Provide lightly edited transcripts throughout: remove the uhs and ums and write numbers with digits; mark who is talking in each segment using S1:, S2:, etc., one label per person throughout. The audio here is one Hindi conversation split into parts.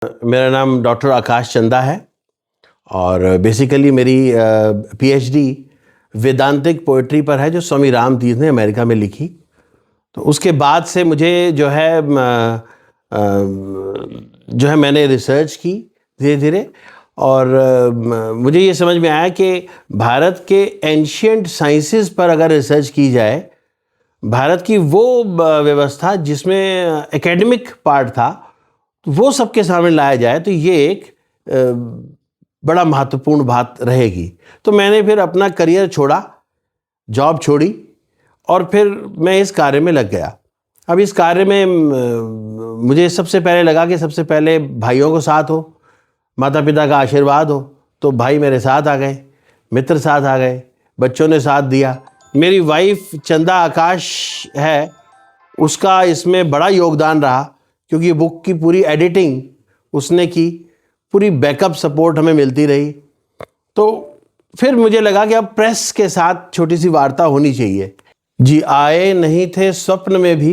S1: मेरा नाम डॉक्टर आकाश चंदा है और बेसिकली मेरी पीएचडी वेदांतिक पोइट्री पर है जो स्वामी रामतीर्थ ने अमेरिका में लिखी। तो उसके बाद से मुझे मैंने रिसर्च की धीरे धीरे और मुझे ये समझ में आया कि भारत के एंशिएंट साइंसेस पर अगर रिसर्च की जाए, भारत की वो व्यवस्था जिसमें एकेडमिक पार्ट था वो सबके सामने लाया जाए तो ये एक बड़ा महत्वपूर्ण बात रहेगी। तो मैंने फिर अपना करियर छोड़ा, जॉब छोड़ी और फिर मैं इस कार्य में लग गया। अब इस कार्य में मुझे सबसे पहले लगा कि सबसे पहले भाइयों को साथ हो, माता पिता का आशीर्वाद हो। तो भाई मेरे साथ आ गए, मित्र साथ आ गए, बच्चों ने साथ दिया। मेरी वाइफ चंदा आकाश है, उसका इसमें बड़ा योगदान रहा क्योंकि बुक की पूरी एडिटिंग उसने की, पूरी बैकअप सपोर्ट हमें मिलती रही। तो फिर मुझे लगा कि अब प्रेस के साथ छोटी सी वार्ता होनी चाहिए। जी, आए नहीं थे स्वप्न में भी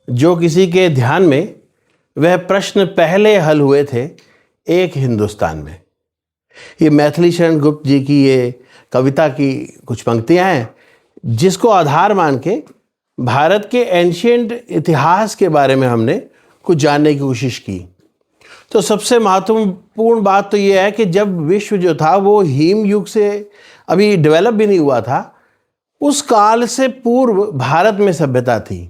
S1: जो किसी के ध्यान में, वह प्रश्न पहले हल हुए थे एक हिंदुस्तान में। ये मैथिली शरण गुप्त जी की ये कविता की कुछ पंक्तियां हैं जिसको आधार मान के भारत के एंशिएंट इतिहास के बारे में हमने कुछ जानने की कोशिश की। तो सबसे महत्वपूर्ण बात तो ये है कि जब विश्व जो था वो हिम युग से अभी डेवलप भी नहीं हुआ था, उस काल से पूर्व भारत में सभ्यता थी।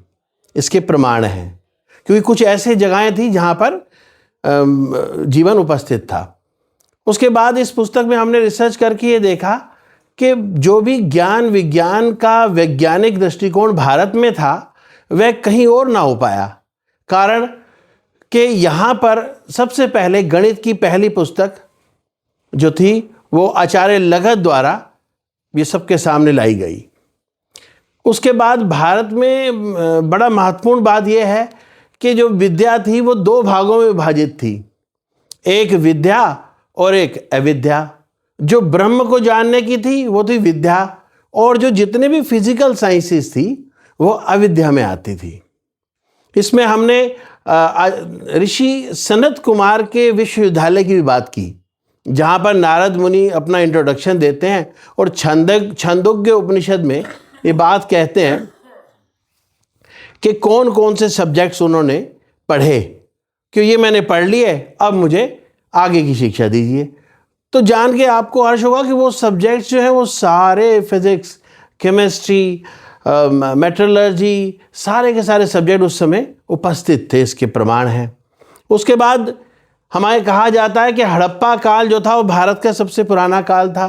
S1: इसके प्रमाण हैं क्योंकि कुछ ऐसे जगहें थी जहाँ पर जीवन उपस्थित था। उसके बाद इस पुस्तक में हमने रिसर्च करके ये देखा कि जो भी ज्ञान विज्ञान का वैज्ञानिक दृष्टिकोण भारत में था वह कहीं और ना हो पाया। कारण कि यहाँ पर सबसे पहले गणित की पहली पुस्तक जो थी वो आचार्य लगत द्वारा ये सबके सामने लाई गई। उसके बाद भारत में बड़ा महत्वपूर्ण बात यह है कि जो विद्या थी वो दो भागों में विभाजित थी, एक विद्या और एक अविद्या। जो ब्रह्म को जानने की थी वो थी विद्या और जो जितने भी फिजिकल साइंसेस थी वो अविद्या में आती थी। इसमें हमने ऋषि सनत कुमार के विश्वविद्यालय की भी बात की जहाँ पर नारद मुनि अपना इंट्रोडक्शन देते हैं और छंदोग्य उपनिषद में ये बात कहते हैं कि कौन कौन से सब्जेक्ट्स उन्होंने पढ़े, कि ये मैंने पढ़ लिए, अब मुझे आगे की शिक्षा दीजिए। तो जान के आपको हर्ष होगा कि वो सब्जेक्ट्स जो हैं वो सारे फिजिक्स, केमिस्ट्री, मेट्रोलॉजी, सारे के सारे सब्जेक्ट उस समय उपस्थित थे। इसके प्रमाण हैं। उसके बाद हमें कहा जाता है कि हड़प्पा काल जो था वो भारत का सबसे पुराना काल था।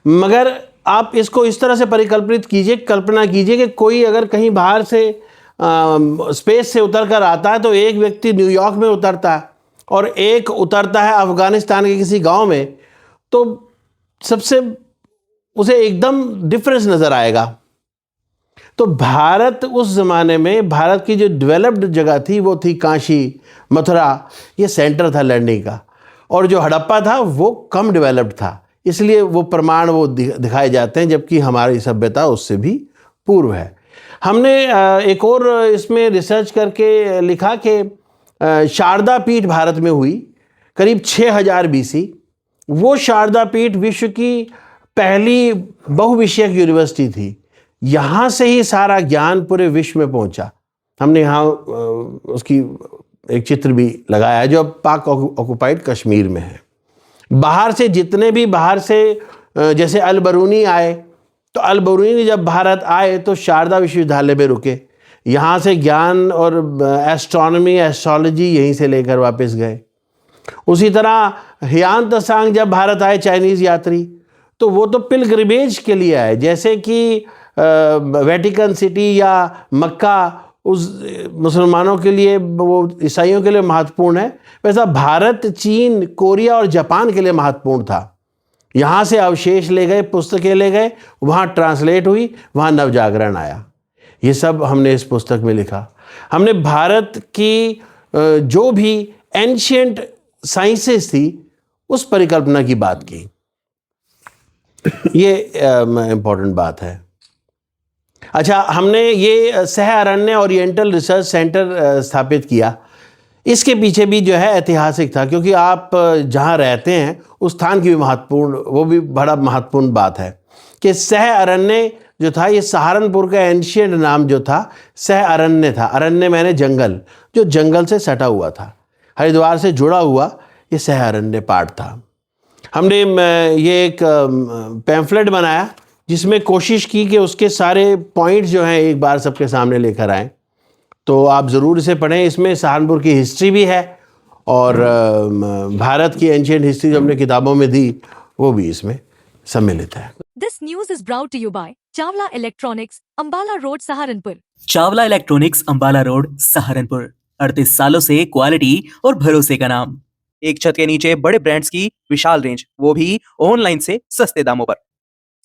S1: मगर आप इसको इस तरह से कल्पना कीजिए कि कोई अगर कहीं बाहर से स्पेस से उतर कर आता है तो एक व्यक्ति न्यूयॉर्क में उतरता है और एक उतरता है अफगानिस्तान के किसी गांव में, तो सबसे उसे एकदम डिफरेंस नज़र आएगा। तो भारत उस ज़माने में, भारत की जो डेवलप्ड जगह थी वो थी काशी, मथुरा, ये सेंटर था लर्निंग का। और जो हड़प्पा था वो कम डेवलप्ड था, इसलिए वो प्रमाण वो दिखाए जाते हैं, जबकि हमारी सभ्यता उससे भी पूर्व है। हमने एक और इसमें रिसर्च करके लिखा कि शारदा पीठ भारत में हुई करीब 6000 BC। वो शारदा पीठ विश्व की पहली बहुविषयक यूनिवर्सिटी थी। यहाँ से ही सारा ज्ञान पूरे विश्व में पहुँचा। हमने यहाँ उसकी एक चित्र भी लगाया है जो अब पाक ऑक्युपाइड कश्मीर में है। बाहर से जितने भी जैसे अल बरूनी आए, तो अल बरूनी जब भारत आए तो शारदा विश्वविद्यालय में रुके। यहाँ से ज्ञान और एस्ट्रोनॉमी, एस्ट्रोलॉजी यहीं से लेकर वापस गए। उसी तरह हियान त्सांग जब भारत आए, चाइनीज़ यात्री, तो वो तो पिलग्रिमेज के लिए आए। जैसे कि वेटिकन सिटी या मक्का उस मुसलमानों के लिए, वो ईसाइयों के लिए महत्वपूर्ण है, वैसा भारत, चीन, कोरिया और जापान के लिए महत्वपूर्ण था। यहाँ से अवशेष ले गए, पुस्तकें ले गए, वहाँ ट्रांसलेट हुई, वहाँ नवजागरण आया। ये सब हमने इस पुस्तक में लिखा। हमने भारत की जो भी एंशिएंट साइंसेस थी उस परिकल्पना की बात की। ये इम्पोर्टेंट बात है। अच्छा, हमने ये सह अरण्य ओरिएंटल रिसर्च सेंटर स्थापित किया। इसके पीछे भी जो है ऐतिहासिक था, क्योंकि आप जहाँ रहते हैं उस स्थान की भी महत्वपूर्ण, वो भी बड़ा महत्वपूर्ण बात है कि सह अरण्य जो था, ये सहारनपुर का एंशियंट नाम जो था सह अरण्य था। अरण्य मैंने जंगल, जो जंगल से सटा हुआ था, हरिद्वार से जुड़ा हुआ ये सह अरण्य पार्ट था। हमने ये एक पैम्फलेट बनाया जिसमें कोशिश की कि उसके सारे पॉइंट्स जो हैं एक बार सबके सामने लेकर आएँ। तो आप ज़रूर इसे पढ़ें। इसमें सहारनपुर की हिस्ट्री भी है और भारत की एंशिएंट हिस्ट्री जो हमने किताबों में दी वो भी इसमें सम्मिलित है।
S2: This news is brought to you by Chawla Electronics, Ambala Road, Saharanpur.
S3: Chawla electronics Ambala road Saharanpur, 38 सालों से क्वालिटी और भरोसे का नाम। एक छत के नीचे बड़े ब्रांड्स की विशाल रेंज, वो भी ऑनलाइन से सस्ते दामों पर।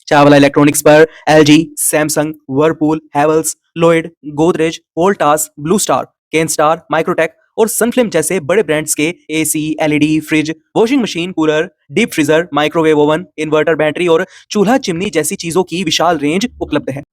S3: चावला इलेक्ट्रॉनिक्स पर LG, Samsung, Whirlpool, Havells, Lloyd, Godrej, Voltas, blue star, Kenstar, Microtek और सनफ्लिम जैसे बड़े ब्रांड्स के AC, LED, fridge, washing machine, cooler, deep freezer, microwave oven, inverter, battery और चूल्हा चिमनी जैसी चीजों की विशाल रेंज उपलब्ध है।